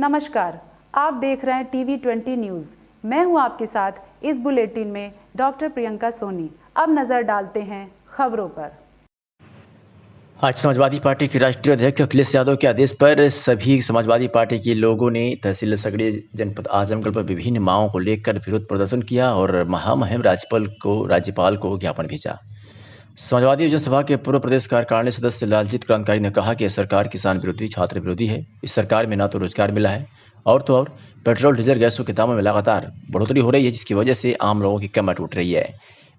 नमस्कार, आप देख रहे हैं TV20 न्यूज़। मैं हूं आपके साथ इस बुलेटिन में डॉक्टर प्रियंका सोनी। अब नज़र डालते हैं खबरों पर। आज समाजवादी पार्टी के राष्ट्रीय अध्यक्ष अखिलेश यादव के आदेश पर सभी समाजवादी पार्टी के लोगों ने तहसील सगड़ी जनपद आजमगढ़ पर विभिन्न मांगों को लेकर विरोध प्रदर्शन किया और महामहिम राज्यपाल को ज्ञापन भेजा। समाजवादी जनसभा के पूर्व प्रदेश कार्यकारिणी सदस्य लालजीत क्रांतिकारी ने कहा कि सरकार किसान विरोधी, छात्र विरोधी है। इस सरकार में ना तो रोजगार मिला है और तो और पेट्रोल, डीजल, गैसों के दामों में लगातार बढ़ोतरी हो रही है, जिसकी वजह से आम लोगों की कमर टूट रही है।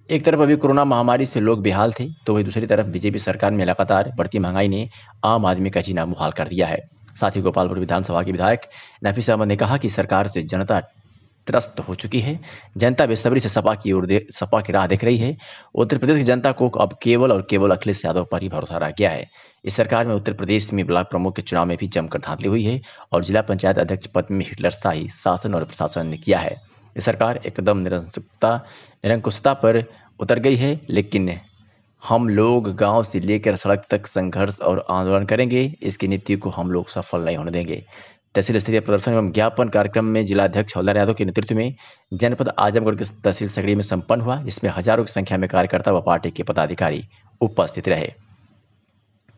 एक तरफ अभी कोरोना महामारी से लोग बेहाल थे, तो वही दूसरी तरफ बीजेपी सरकार में लगातार बढ़ती महंगाई ने आम आदमी का जीना मुहाल कर दिया है। साथ ही गोपालपुर विधानसभा के विधायक नफीस अहमद ने कहा कि सरकार से जनता त्रस्त हो चुकी है। जनता बेसब्री से सपा की राह देख रही है। उत्तर प्रदेश की जनता को अब केवल और केवल अखिलेश यादव पर ही भरोसा रह गया है। इस सरकार में उत्तर प्रदेश में ब्लॉक प्रमुख के चुनाव में भी जमकर धांधली हुई है और जिला पंचायत अध्यक्ष पद में हिटलरशाही शासन और प्रशासन ने किया है। ये सरकार एकदम निरंकुशता पर उतर गई है, लेकिन हम लोग गांव से लेकर सड़क तक संघर्ष और आंदोलन करेंगे। इसकी नीति को हम लोग सफल नहीं होने देंगे। तहसील स्तरीय प्रदर्शन एवं ज्ञापन कार्यक्रम में जिलाध्यक्ष हवलदार यादव के नेतृत्व में जनपद आजमगढ़ के तहसील सगड़ी में संपन्न हुआ, जिसमें हजारों की संख्या में कार्यकर्ता व पार्टी के पदाधिकारी उपस्थित रहे।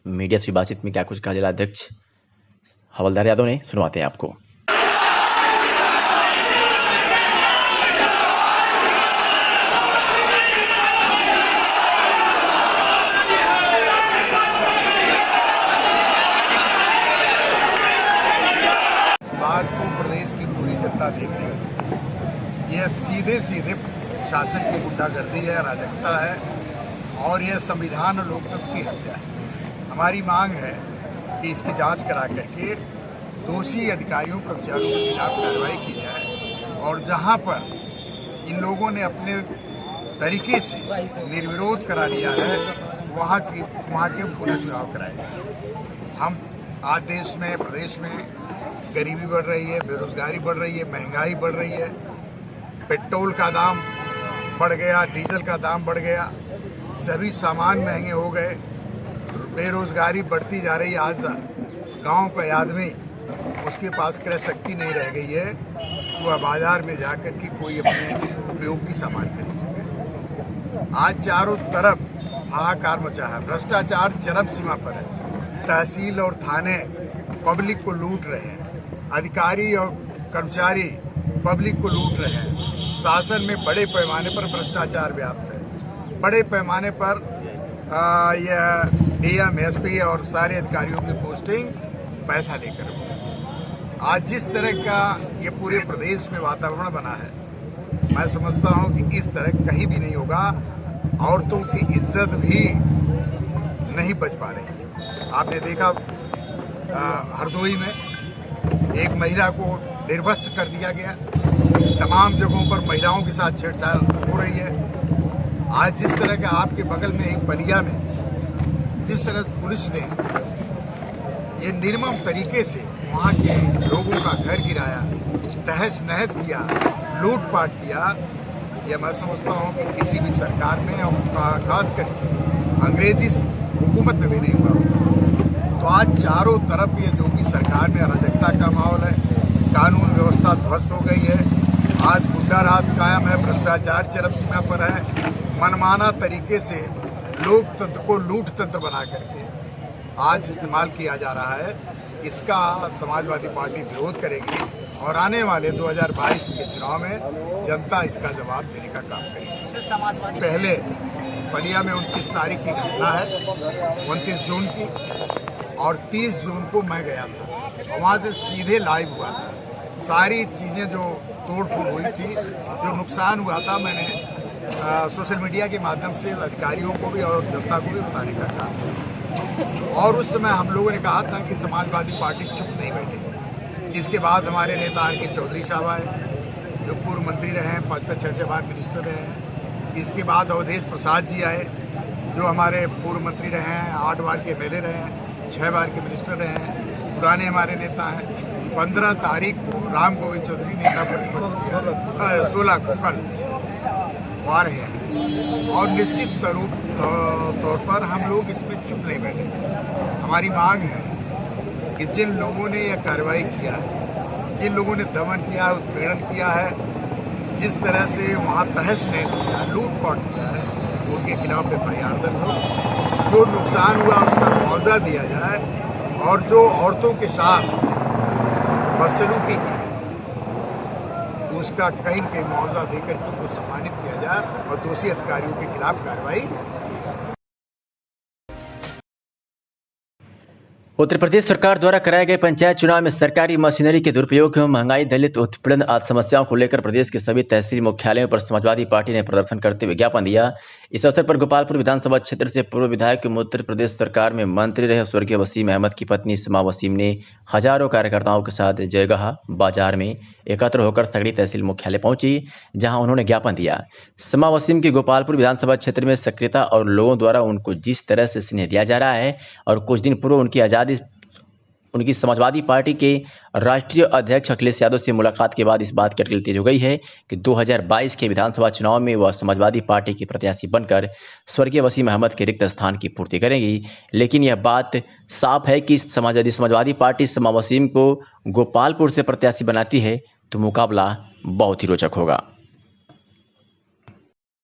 मीडिया से बातचीत में क्या कुछ कहा जिलाध्यक्ष हवलदार यादव ने, सुनवाते हैं आपको। बात को प्रदेश की पूरी जनता देख रही है। यह सीधे शासन की गुंडागर्दी है, अराजकता है और यह संविधान और लोकतंत्र की हत्या है। हमारी मांग है कि इसकी जांच करा करके दोषी अधिकारियों कर्मचारियों के खिलाफ कार्रवाई की जाए और जहां पर इन लोगों ने अपने तरीके से निर्विरोध करा लिया है, वहां के पुनः चुनाव कराए जाए। हम आज देश में, प्रदेश में गरीबी बढ़ रही है, बेरोजगारी बढ़ रही है, महंगाई बढ़ रही है, पेट्रोल का दाम बढ़ गया, डीजल का दाम बढ़ गया, सभी सामान महंगे हो गए, बेरोजगारी बढ़ती जा रही है। आज गांव का आदमी, उसके पास क्रय शक्ति नहीं रह गई है, वह बाजार में जाकर के कोई अपने उपयोग की सामान खरीद सके। आज चारों तरफ हाहाकार मचा है, भ्रष्टाचार चरम सीमा पर है। तहसील और थाने पब्लिक को लूट रहे हैं, अधिकारी और कर्मचारी पब्लिक को लूट रहे हैं। शासन में बड़े पैमाने पर भ्रष्टाचार व्याप्त है। बड़े पैमाने पर यह डीएम, एसपी और सारे अधिकारियों की पोस्टिंग पैसा लेकर हुई। आज जिस तरह का ये पूरे प्रदेश में वातावरण बना है, मैं समझता हूं कि इस तरह कहीं भी नहीं होगा। औरतों की इज्जत भी नहीं बच पा रही। आपने देखा हरदोई में एक महिला को निर्वस्त्र कर दिया गया। तमाम जगहों पर महिलाओं के साथ छेड़छाड़ हो रही है। आज जिस तरह का आपके बगल में एक बलिया में जिस तरह पुलिस ने ये निर्मम तरीके से वहां के लोगों का घर गिराया, तहस नहस किया, लूटपाट किया, यह मैं समझता हूं कि किसी भी सरकार में और खासकर अंग्रेजी हुकूमत में भी नहीं हुआ। तो आज चारों तरफ ये जो कि सरकार में अराजकता का माहौल है, कानून व्यवस्था ध्वस्त हो गई है। आज गुंडा राज कायम है, भ्रष्टाचार चरम सीमा पर है। मनमाना तरीके से लोकतंत्र को लूट तंत्र बना करके आज इस्तेमाल किया जा रहा है। इसका समाजवादी पार्टी विरोध करेगी और आने वाले 2022 के चुनाव में जनता इसका जवाब देने का काम करेगी। पहले बलिया में 29 तारीख की घटना है, 29 जून की, और 30 जून को मैं गया था और वहाँ से सीधे लाइव हुआ था। सारी चीज़ें जो तोड़-फोड़ हुई थी, जो नुकसान हुआ था, मैंने सोशल मीडिया के माध्यम से अधिकारियों को भी और जनता को भी बताने का काम किया। और उस समय हम लोगों ने कहा था कि समाजवादी पार्टी चुप नहीं बैठेगी। इसके बाद हमारे नेता आर.के. चौधरी साहब आए, जो पूर्व मंत्री रहे हैं, 5-6 बार मिनिस्टर रहे हैं। इसके बाद अवधेश प्रसाद जी आए, जो हमारे पूर्व मंत्री रहे हैं, 8 बार के एमएलए रहे हैं, 6 बार के मिनिस्टर रहे हैं, पुराने हमारे नेता हैं। 15 तारीख को राम गोविंद चौधरी नेता प्रतिपक्ष किया, 16 को कल आ रहे हैं। और निश्चित तौर पर हम लोग इसमें चुप नहीं बैठे। हमारी मांग है कि जिन लोगों ने यह कार्रवाई किया है जिन लोगों ने दमन किया है, उत्पीड़न किया है, जिस तरह से वहाँ तहस नहस किया, लूटपाट किया है, उनके खिलाफ FIR दर्ज हो, जो नुकसान हुआ उसका मुआवजा दिया जाए और जो औरतों के साथ बदसलूकी की उसका कहीं न कहीं मुआवजा देकर के उनको सम्मानित किया जाए और दोषी अधिकारियों के खिलाफ कार्रवाई। उत्तर प्रदेश सरकार द्वारा कराए गए पंचायत चुनाव में सरकारी मशीनरी के दुरुपयोग एवं महंगाई, दलित उत्पीड़न आदि समस्याओं को लेकर प्रदेश के सभी तहसील मुख्यालयों पर समाजवादी पार्टी ने प्रदर्शन करते हुए ज्ञापन दिया। इस अवसर पर गोपालपुर विधानसभा क्षेत्र से पूर्व विधायक एवं उत्तर प्रदेश सरकार में मंत्री रहे स्वर्गीय वसीम अहमद की पत्नी समा वसीम ने हजारों कार्यकर्ताओं के साथ जयगहा बाजार में एकत्र होकर सगड़ी तहसील मुख्यालय पहुंची, जहां उन्होंने ज्ञापन दिया। समा वसीम की गोपालपुर विधानसभा क्षेत्र में सक्रियता और लोगों द्वारा उनको जिस तरह से स्नेह दिया जा रहा है और कुछ दिन पूर्व उनकी समाजवादी पार्टी के राष्ट्रीय अध्यक्ष अखिलेश यादव से मुलाकात के बाद इस बात की अटकल तेज हो गई है कि 2022 के विधानसभा चुनाव में वह समाजवादी पार्टी के प्रत्याशी बनकर स्वर्गीय वसीम अहमद के रिक्त स्थान की पूर्ति करेंगी। लेकिन यह बात साफ है कि समाजवादी पार्टी समा वसीम को गोपालपुर से प्रत्याशी बनाती है तो मुकाबला बहुत ही रोचक होगा।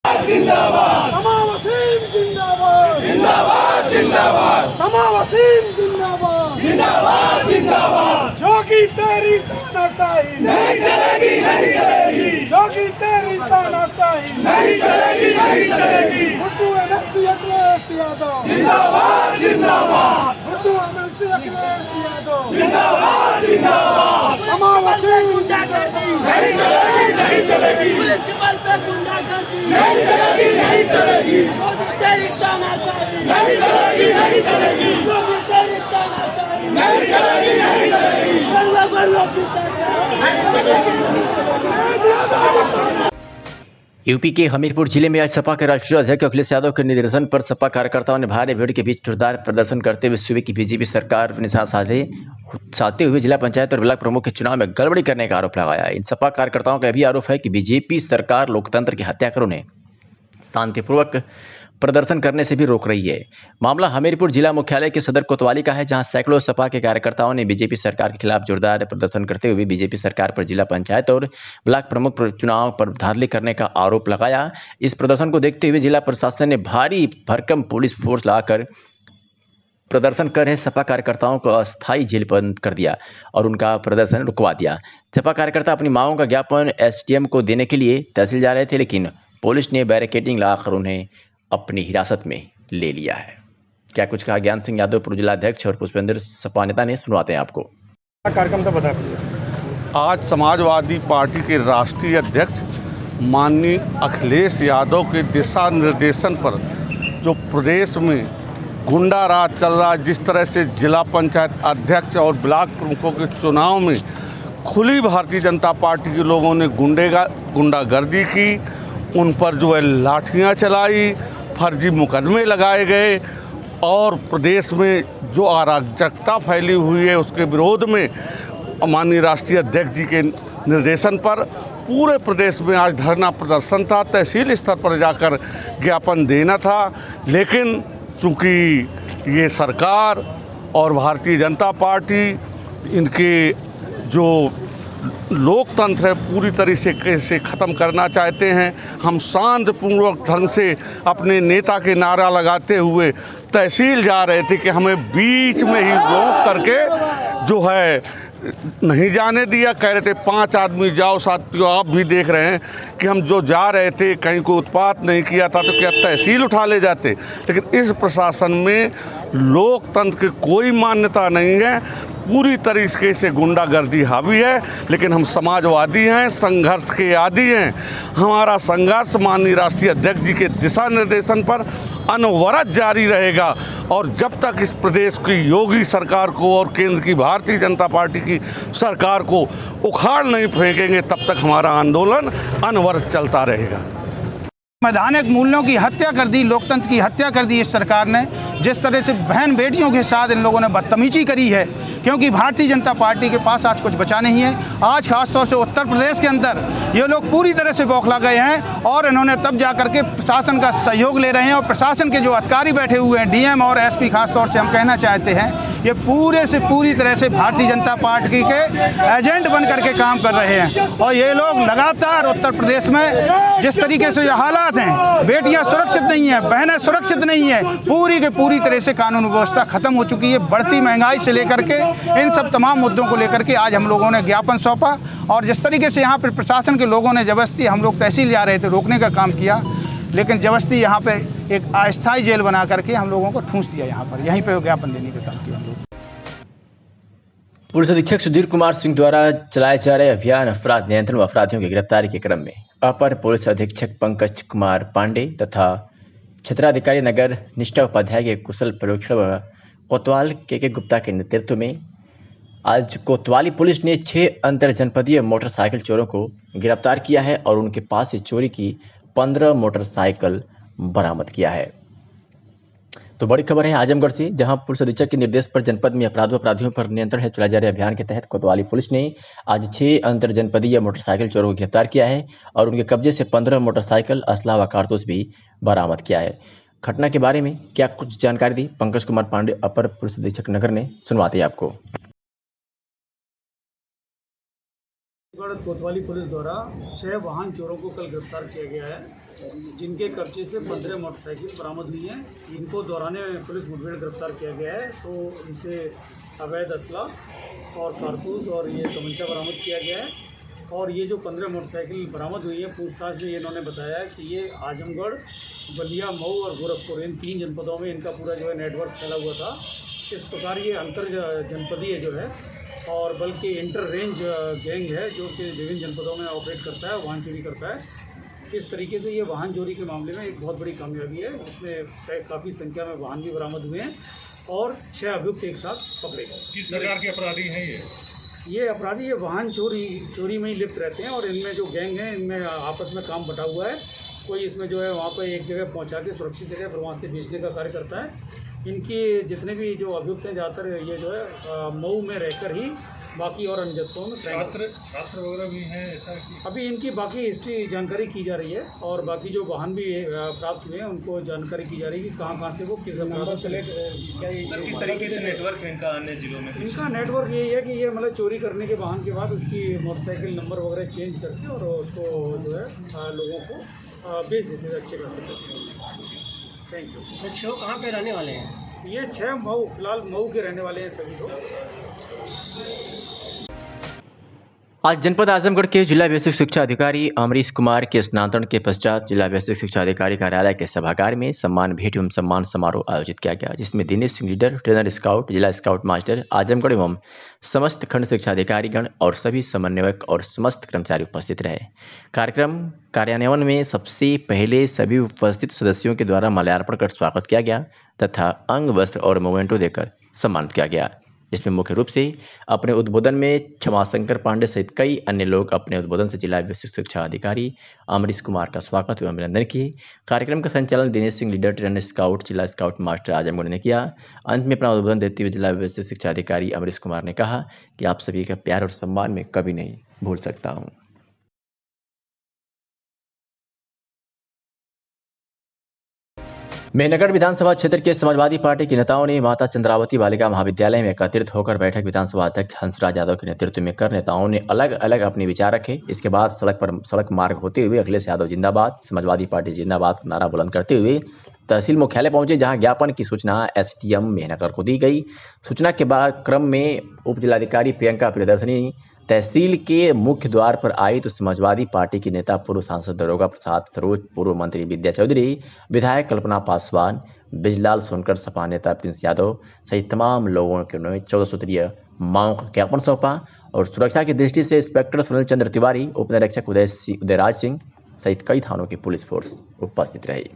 समा वसीम जिंदाबाद, जिंदाबाद जिंदाबाद, समा वसीम जिंदाबाद, जिंदाबाद जिंदाबाद। जोगी तेरी तानाशाही नहीं चलेगी, नहीं चलेगी। जोगी तेरी तानाशाही नहीं चलेगी, नहीं चलेगी। भुट्टू अखिलेश यादव जिंदाबाद, जिंदाबाद। भुट्टू अखिलेश यादव जिंदाबाद, जिंदाबाद। समा वसीम गुंडागर्दी नहीं चलेगी, नहीं चलेगी। पुलिस के बल पे गुंडागर्दी नहीं चलेगी, नहीं चलेगी। तेरी तानाशाही नहीं चलेगी, नहीं चलेगी। तेरी तानाशाही नहीं चलेगी, नहीं चलेगी। बल्ला बल्ला की यूपी के हमीरपुर जिले में आज सपा के राष्ट्रीय अध्यक्ष अखिलेश यादव के निर्देशन पर सपा कार्यकर्ताओं ने भारी भीड़ के बीच जोरदार प्रदर्शन करते हुए सूबे की बीजेपी सरकार पर निशाना साधते हुए जिला पंचायत और ब्लॉक प्रमुख के चुनाव में गड़बड़ी करने का आरोप लगाया। इन सपा कार्यकर्ताओं का भी आरोप है कि बीजेपी सरकार लोकतंत्र के हत्याकरों ने शांतिपूर्वक प्रदर्शन करने से भी रोक रही है। मामला हमीरपुर जिला मुख्यालय के सदर कोतवाली का है, जहां सैकड़ों सपा के कार्यकर्ताओं ने बीजेपी सरकार के खिलाफ जोरदार प्रदर्शन करते हुए बीजेपी सरकार पर जिला पंचायत और ब्लॉक प्रमुख चुनाव पर धांधली करने का आरोप लगाया। इस प्रदर्शन को देखते हुए जिला प्रशासन ने भारी भरकम पुलिस फोर्स लगाकर प्रदर्शन कर रहे सपा कार्यकर्ताओं को अस्थायी जेल बंद कर दिया और उनका प्रदर्शन रुकवा दिया। सपा कार्यकर्ता अपनी मांगों का ज्ञापन SDM को देने के लिए तहसील जा रहे थे, लेकिन पुलिस ने बैरिकेडिंग लगाकर उन्हें अपनी हिरासत में ले लिया है। क्या कुछ कहा ज्ञान सिंह यादव पूर्व जिलाध्यक्ष और पुष्पेंद्र सपा नेता ने, सुनवाते हैं आपको। कार्यक्रम तो बता दीजिए। आज समाजवादी पार्टी के राष्ट्रीय अध्यक्ष माननीय अखिलेश यादव के दिशा निर्देशन पर जो प्रदेश में गुंडा राज चल रहा है, जिस तरह से जिला पंचायत अध्यक्ष और ब्लॉक प्रमुखों के चुनाव में खुली भारतीय जनता पार्टी के लोगों ने गुंडागर्दी की, उन पर जो है लाठियाँ चलाई, फर्जी मुकदमे लगाए गए और प्रदेश में जो अराजकता फैली हुई है उसके विरोध में माननीय राष्ट्रीय अध्यक्ष जी के निर्देशन पर पूरे प्रदेश में आज धरना प्रदर्शन था। तहसील स्तर पर जाकर ज्ञापन देना था, लेकिन चूँकि ये सरकार और भारतीय जनता पार्टी इनके जो लोकतंत्र है पूरी तरीके से ख़त्म करना चाहते हैं। हम शांतिपूर्वक ढंग से अपने नेता के नारा लगाते हुए तहसील जा रहे थे कि हमें बीच में ही रोक करके जो है नहीं जाने दिया। कह रहे थे 5 आदमी जाओ। साथियों, आप भी देख रहे हैं कि हम जो जा रहे थे कहीं कोई उत्पात नहीं किया था तो क्या तहसील उठा ले जाते। लेकिन इस प्रशासन में लोकतंत्र की कोई मान्यता नहीं है, पूरी तरीके से गुंडागर्दी हावी है। लेकिन हम समाजवादी हैं, संघर्ष के आदी हैं। हमारा संघर्ष माननीय राष्ट्रीय अध्यक्ष जी के दिशा निर्देशन पर अनवरत जारी रहेगा और जब तक इस प्रदेश की योगी सरकार को और केंद्र की भारतीय जनता पार्टी की सरकार को उखाड़ नहीं फेंकेंगे तब तक हमारा आंदोलन अनवरत चलता रहेगा। संवैधानिक मूल्यों की हत्या कर दी, लोकतंत्र की हत्या कर दी इस सरकार ने। जिस तरह से बहन बेटियों के साथ इन लोगों ने बदतमीजी करी है, क्योंकि भारतीय जनता पार्टी के पास आज कुछ बचा नहीं है। आज खासतौर से उत्तर प्रदेश के अंदर ये लोग पूरी तरह से बौखला गए हैं और इन्होंने तब जा करके प्रशासन का सहयोग ले रहे हैं और प्रशासन के जो अधिकारी बैठे हुए हैं, DM और SP खासतौर से हम कहना चाहते हैं ये पूरे से पूरी तरह से भारतीय जनता पार्टी के एजेंट बन करके काम कर रहे हैं। और ये लोग लगातार उत्तर प्रदेश में जिस तरीके से ये हालात हैं, बेटियां सुरक्षित नहीं हैं, बहनें सुरक्षित नहीं हैं, पूरी के पूरी तरह से कानून व्यवस्था खत्म हो चुकी है। बढ़ती महंगाई से लेकर के इन सब तमाम मुद्दों को लेकर के आज हम लोगों ने ज्ञापन सौंपा। और जिस तरीके से यहाँ पर प्रशासन के लोगों ने जबरदस्ती, हम लोग तहसील जा रहे थे, रोकने का काम किया, लेकिन जबरदस्ती यहाँ पे एक अस्थायी जेल बना करके हम लोगों को ठूंस दिया। यहाँ पर यहीं पे ज्ञापन देने का काम किया हम लोग। पुलिस अधीक्षक सुधीर कुमार सिंह द्वारा चलाए जा रहे अभियान अपराध नियंत्रण व अपराधियों की गिरफ्तारी के क्रम में अपर पुलिस अधीक्षक पंकज कुमार पांडे तथा क्षेत्राधिकारी नगर निष्ठा उपाध्याय के कुशल परीक्षण व कोतवाल के गुप्ता के नेतृत्व में आज कोतवाली पुलिस ने 6 अंतर जनपदीय मोटरसाइकिल चोरों को गिरफ्तार किया है और उनके पास से चोरी की 15 मोटरसाइकिल बरामद किया है। तो बड़ी खबर है आजमगढ़ से, जहां पुलिस अधीक्षक के निर्देश पर जनपद में अपराधियों पर नियंत्रण है चलाए जा रहे अभियान के तहत कोतवाली पुलिस ने आज 6 अंतर जनपदीय मोटरसाइकिल चोरों को गिरफ्तार किया है और उनके कब्जे से 15 मोटरसाइकिल, असला व कारतूस भी बरामद किया है। घटना के बारे में क्या कुछ जानकारी दी पंकज कुमार पांडे अपर पुलिस अधीक्षक नगर ने, सुनवाते हैं आपको। कोतवाली पुलिस द्वारा 6 वाहन चोरों को कल गिरफ्तार किया गया है, जिनके कब्जे से 15 मोटरसाइकिल बरामद हुई हैं। इनको दौरान पुलिस मुठभेड़ गिरफ्तार किया गया है, तो इनसे अवैध असला और कारतूस और ये तमंचा बरामद किया गया है। और ये जो 15 मोटरसाइकिल बरामद हुई है, पूछताछ में इन्होंने बताया कि ये आजमगढ़, बलिया, मऊ और गोरखपुर, इन 3 जनपदों में इनका पूरा जो है नेटवर्क फैला हुआ था। इस प्रकार ये अंतर जनपदीय जो है और बल्कि इंटर रेंज गैंग है जो कि विभिन्न जनपदों में ऑपरेट करता है, वाहन चोरी करता है। इस तरीके से ये वाहन चोरी के मामले में एक बहुत बड़ी कामयाबी है। इसमें काफ़ी संख्या में वाहन भी बरामद हुए हैं और 6 अभियुक्त एक साथ पकड़े गए। किस प्रकार के अपराधी हैं ये अपराधी ये वाहन चोरी में ही लिप्त रहते हैं और इनमें जो गैंग है इनमें आपस में काम बटा हुआ है। कोई इसमें जो है वहाँ पर एक जगह पहुँचा के सुरक्षित जगह पर वहाँ से बेचने का कार्य करता है। इनके जितने भी जो अभियुक्त हैं ज़्यादातर ये जो है मऊ में रहकर ही बाकी और अन्य जगहों में छात्र वगैरह भी हैं ऐसा कि अभी इनकी बाकी हिस्ट्री जानकारी की जा रही है और बाकी जो वाहन भी प्राप्त हुए हैं उनको जानकारी की जा रही है कि कहाँ से वो किस तरीके से नेटवर्क है इनका अन्य जिलों में। इनका नेटवर्क यही है कि ये मतलब चोरी करने के वाहन के बाद उसकी मोटरसाइकिल नंबर वगैरह चेंज करके और उसको जो है लोगों को बेच देते हैं अच्छे खासे पैसे। Thank you. तो 6 कहाँ पे रहने वाले हैं? ये 6 मऊ, फिलहाल मऊ के रहने वाले हैं सभी लोग। आज जनपद आजमगढ़ के जिला बेसिक शिक्षा अधिकारी अमरीश कुमार के स्नातन के पश्चात जिला बेसिक शिक्षा अधिकारी कार्यालय के सभागार में सम्मान भेंट एवं सम्मान समारोह आयोजित किया गया, जिसमें Dinesh Singh leader, trainer scout, जिला स्काउट मास्टर आजमगढ़ एवं समस्त खंड शिक्षा अधिकारीगण और सभी समन्वयक और समस्त कर्मचारी उपस्थित रहे। कार्यक्रम कार्यान्वयन में सबसे पहले सभी उपस्थित सदस्यों के द्वारा माल्यार्पण कर स्वागत किया गया तथा अंग वस्त्र और मोमेंटो देकर सम्मानित किया गया। इसमें मुख्य रूप से अपने उद्बोधन में क्षमाशंकर पांडे सहित कई अन्य लोग अपने उद्बोधन से जिला बेसिक शिक्षा अधिकारी अमरीश कुमार का स्वागत एवं अभिनंदन किए। कार्यक्रम का संचालन Dinesh Singh leader, trainer scout, जिला स्काउट मास्टर आजमगढ़ ने किया। अंत में अपना उद्बोधन देते हुए जिला बेसिक शिक्षा अधिकारी अमरीश कुमार ने कहा कि आप सभी का प्यार और सम्मान मैं कभी नहीं भूल सकता हूँ। मेहनगढ़ विधानसभा क्षेत्र के समाजवादी पार्टी के नेताओं ने माता चंद्रावती बालिका महाविद्यालय में एकत्रित होकर बैठक विधानसभा अध्यक्ष हंसराज यादव के नेतृत्व में कर नेताओं ने अलग अलग अपने विचार रखे। इसके बाद सड़क मार्ग होते हुए अखिलेश यादव जिंदाबाद, समाजवादी पार्टी जिंदाबाद का नारा बुलंद करते हुए तहसील मुख्यालय पहुंचे, जहां ज्ञापन की सूचना SDM मेहनगढ़ को दी गई। सूचना के बाद क्रम में उप जिलाधिकारी प्रियंका प्रियदर्शनी तहसील के मुख्य द्वार पर आई तो समाजवादी पार्टी के नेता पूर्व सांसद दरोगा प्रसाद सरोज, पूर्व मंत्री विद्या चौधरी, विधायक कल्पना पासवान, बिजलाल सोनकर, सपा नेता प्रिंस यादव सहित तमाम लोगों के 14 सूत्रीय मांगों का ज्ञापन सौंपा और सुरक्षा की दृष्टि से इंस्पेक्टर सुनील चंद्र तिवारी, उप निरीक्षक उदयराज सिंह सहित कई थानों की पुलिस फोर्स उपस्थित रही।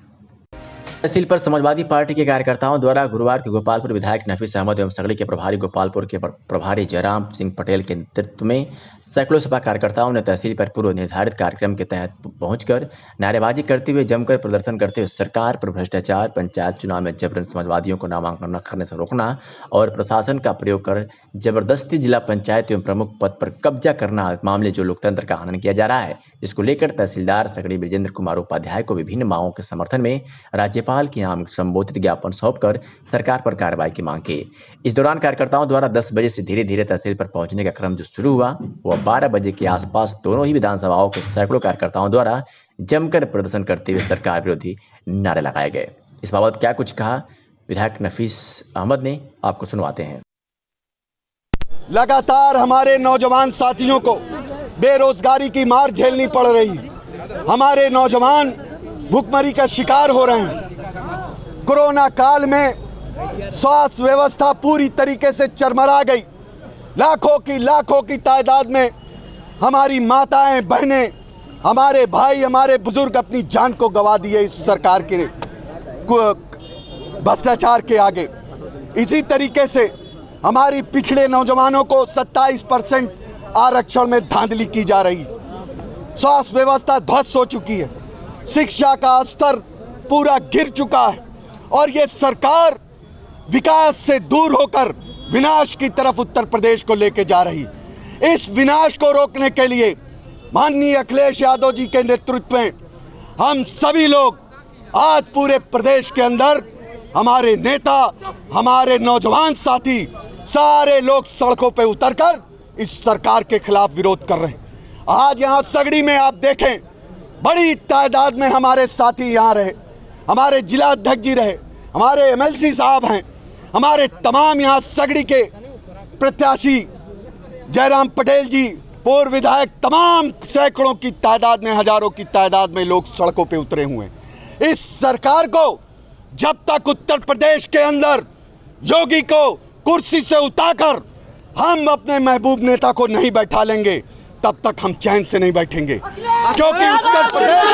तहसील पर समाजवादी पार्टी के कार्यकर्ताओं द्वारा गुरुवार को गोपालपुर विधायक नफीस अहमद एवं सगड़ी के प्रभारी, गोपालपुर के प्रभारी जयराम सिंह पटेल के नेतृत्व में सैकड़ों सपा कार्यकर्ताओं ने तहसील पर पूर्व निर्धारित कार्यक्रम के तहत पहुंचकर नारेबाजी करते हुए जमकर प्रदर्शन करते हुए सरकार पर भ्रष्टाचार, पंचायत चुनाव में जबरन समाजवादियों को नामांकन न करने से रोकना और प्रशासन का प्रयोग कर जबरदस्ती जिला पंचायत एवं प्रमुख पद पर कब्जा करना मामले जो लोकतंत्र का हनन किया जा रहा है, जिसको लेकर तहसीलदार सगड़ी ब्रजेंद्र कुमार उपाध्याय को विभिन्न मांगों के समर्थन में राज्यपाल सचिवालय के यहाँ संबोधित ज्ञापन सौंपकर सरकार पर कार्रवाई की मांग की। इस दौरान कार्यकर्ताओं द्वारा 10 बजे से धीरे धीरे तहसील पर पहुंचने का क्रम जो शुरू हुआ वह 12 बजे के आसपास दोनों ही विधानसभाओं के सैकड़ों कार्यकर्ताओं द्वारा जमकर प्रदर्शन करते हुए सरकार विरोधी नारे लगाए गए। इस बाबत क्या कुछ कहा विधायक नफीस अहमद ने, आपको सुनवाते हैं। लगातार हमारे नौजवान साथियों को बेरोजगारी की मार झेलनी पड़ रही, हमारे नौजवान भूखमरी का शिकार हो रहे हैं। कोरोना काल में स्वास्थ्य व्यवस्था पूरी तरीके से चरमरा गई। लाखों की तादाद में हमारी माताएं, बहनें, हमारे भाई, हमारे बुजुर्ग अपनी जान को गंवा दिए इस सरकार के भ्रष्टाचार के आगे। इसी तरीके से हमारी पिछड़े नौजवानों को 27% आरक्षण में धांधली की जा रही। स्वास्थ्य व्यवस्था ध्वस्त हो चुकी है, शिक्षा का स्तर पूरा गिर चुका है और ये सरकार विकास से दूर होकर विनाश की तरफ उत्तर प्रदेश को लेके जा रही। इस विनाश को रोकने के लिए माननीय अखिलेश यादव जी के नेतृत्व में हम सभी लोग आज पूरे प्रदेश के अंदर हमारे नेता, हमारे नौजवान साथी, सारे लोग सड़कों पे उतरकर इस सरकार के खिलाफ विरोध कर रहे हैं। आज यहाँ सगड़ी में आप देखें बड़ी तादाद में हमारे साथी यहाँ रहे, हमारे जिला अध्यक्ष जी रहे, हमारे MLC साहब हैं, हमारे तमाम यहाँ सगड़ी के प्रत्याशी जयराम पटेल जी, पूर्व विधायक, तमाम सैकड़ों की तादाद में, हजारों की तादाद में लोग सड़कों पे उतरे हुए हैं। इस सरकार को जब तक उत्तर प्रदेश के अंदर योगी को कुर्सी से उतारकर हम अपने महबूब नेता को नहीं बैठा लेंगे तब तक हम चैन से नहीं बैठेंगे, क्योंकि उत्तर प्रदेश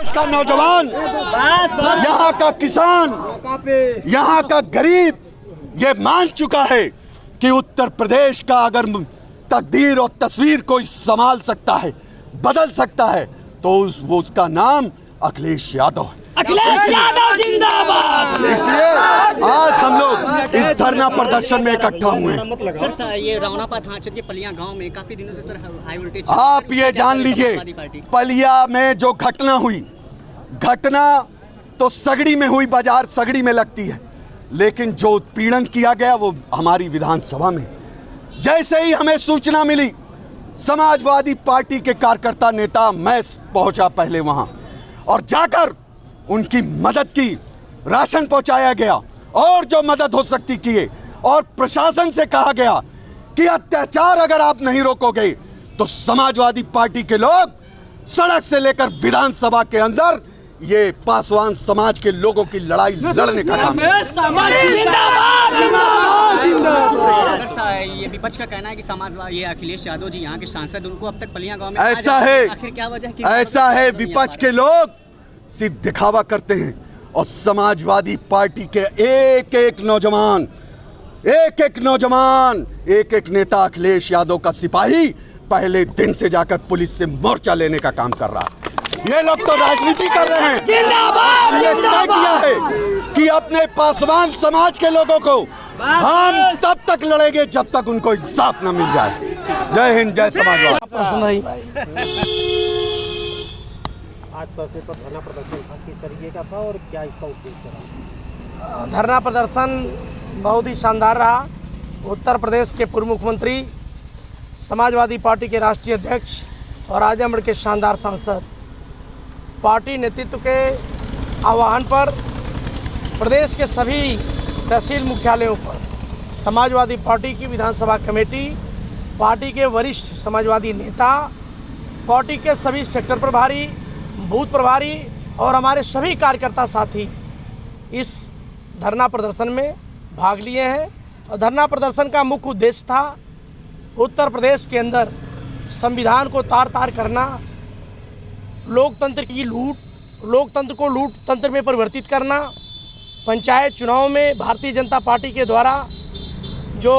का नौजवान, यहाँ का किसान, यहाँ का गरीब ये मान चुका है कि उत्तर प्रदेश का अगर तकदीर और तस्वीर कोई संभाल सकता है, बदल सकता है तो उसका नाम अखिलेश यादव है। अखिलेश यादव जिंदाबाद। इसलिए आज हम लोग इस धरना प्रदर्शन में इकट्ठा हुए हैं। सर, ये रावणापा थाना क्षेत्र के पलिया गांव में काफी दिनों से सर हाई वोल्टेज, आप ये जान लीजिए पलिया में जो घटना हुई, घटना तो सगड़ी में हुई, बाजार सगड़ी में लगती है, लेकिन जो उत्पीड़न किया गया वो हमारी विधानसभा में। जैसे ही हमें सूचना मिली, समाजवादी पार्टी के कार्यकर्ता नेता, मैं पहुंचा पहले वहां और जाकर उनकी मदद की, राशन पहुंचाया गया और जो मदद हो सकती किए, और प्रशासन से कहा गया कि अत्याचार अगर आप नहीं रोकोगे तो समाजवादी पार्टी के लोग सड़क से लेकर विधानसभा के अंदर ये पासवान समाज के लोगों की लड़ाई लड़ने का काम है। ये विपक्ष का कहना है कि समाजवादी, ये अखिलेश यादव जी यहाँ के सांसद, उनको अब तक पलिया गांव में ऐसा है, आखिर क्या वजह है? ऐसा है, विपक्ष के लोग सिर्फ दिखावा करते हैं और समाजवादी पार्टी के एक एक नौजवान, एक एक नेता अखिलेश यादव का सिपाही पहले दिन से जाकर पुलिस से मोर्चा लेने का काम कर रहा है। ये लोग तो राजनीति कर रहे हैं। हमने तय किया है कि अपने पासवान समाज के लोगों को हम तब तक लड़ेंगे जब तक उनको इंसाफ न मिल जाए। जय हिंद, जय समाजवाद। आज तहसील पर धरना प्रदर्शन किस तरीके का था और क्या इसका उद्देश्य रहा? धरना प्रदर्शन बहुत ही शानदार रहा। उत्तर प्रदेश के पूर्व मुख्यमंत्री, समाजवादी पार्टी के राष्ट्रीय अध्यक्ष और आजमगढ़ के शानदार सांसद, पार्टी नेतृत्व के आह्वान पर प्रदेश के सभी तहसील मुख्यालयों पर समाजवादी पार्टी की विधानसभा कमेटी, पार्टी के वरिष्ठ समाजवादी नेता, पार्टी के सभी सेक्टर प्रभारी, बूथ प्रभारी और हमारे सभी कार्यकर्ता साथी इस धरना प्रदर्शन में भाग लिए हैं। और धरना प्रदर्शन का मुख्य उद्देश्य था उत्तर प्रदेश के अंदर संविधान को तार तार करना, लोकतंत्र की लूट, लोकतंत्र को लूट तंत्र में परिवर्तित करना, पंचायत चुनाव में भारतीय जनता पार्टी के द्वारा जो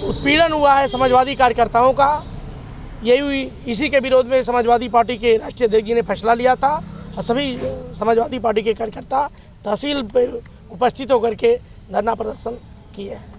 उत्पीड़न हुआ है समाजवादी कार्यकर्ताओं का, यही इसी के विरोध में समाजवादी पार्टी के राष्ट्रीय अध्यक्ष जी ने फैसला लिया था और सभी समाजवादी पार्टी के कार्यकर्ता तहसील पे उपस्थित होकर के धरना प्रदर्शन किए हैं।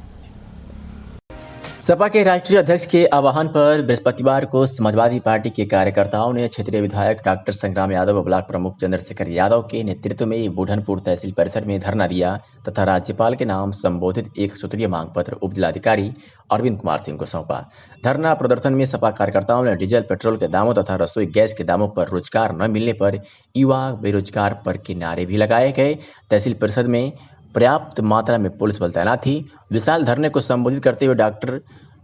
सपा के राष्ट्रीय अध्यक्ष के आह्वान पर बृहस्पतिवार को समाजवादी पार्टी के कार्यकर्ताओं ने क्षेत्रीय विधायक डॉक्टर संग्राम यादव और ब्लॉक प्रमुख चंद्रशेखर यादव के नेतृत्व में बुढ़नपुर तहसील परिसर में धरना दिया तथा राज्यपाल के नाम संबोधित एक सूत्रीय मांग पत्र उप जिलाधिकारी अरविंद कुमार सिंह को सौंपा। धरना प्रदर्शन में सपा कार्यकर्ताओं ने डीजल पेट्रोल के दामों तथा रसोई गैस के दामों पर रोजगार न मिलने पर युवा बेरोजगार पर के नारे भी लगाए गए। तहसील परिषद में पर्याप्त मात्रा में पुलिस बल तैनात थी। विशाल धरने को संबोधित करते हुए डॉक्टर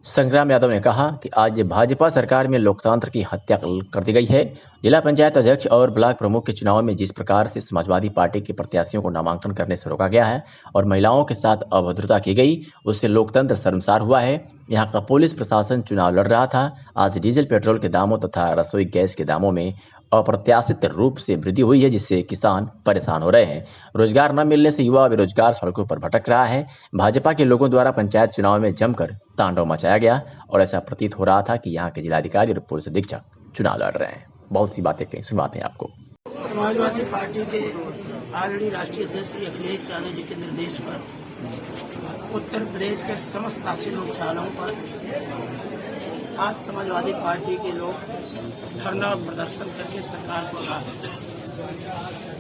संग्राम यादव ने कहा कि आज भाजपा सरकार में लोकतंत्र की हत्या कर दी गई है। जिला पंचायत अध्यक्ष और ब्लॉक प्रमुख के चुनाव में जिस प्रकार से समाजवादी पार्टी के प्रत्याशियों को नामांकन करने से रोका गया है और महिलाओं के साथ अभद्रता की गई, उससे लोकतंत्र शर्मसार हुआ है। यहाँ का पुलिस प्रशासन चुनाव लड़ रहा था। आज डीजल पेट्रोल के दामों तथा रसोई गैस के दामों में अप्रत्याशित रूप से वृद्धि हुई है, जिससे किसान परेशान हो रहे हैं। रोजगार न मिलने से युवा बेरोजगार सड़कों पर भटक रहा है। भाजपा के लोगों द्वारा पंचायत चुनाव में जमकर तांडव मचाया गया और ऐसा प्रतीत हो रहा था कि यहाँ के जिलाधिकारी और पुलिस अधीक्षक चुनाव लड़ रहे हैं। बहुत सी बातें कहीं सुनवाते हैं आपको। समाजवादी पार्टी के आदरणीय राष्ट्रीय अध्यक्ष श्री अखिलेश यादव जी के निर्देश पर उत्तर प्रदेश के समस्त तहसील मुख्यालयों पर आज समाजवादी पार्टी के लोग धरना प्रदर्शन करके सरकार को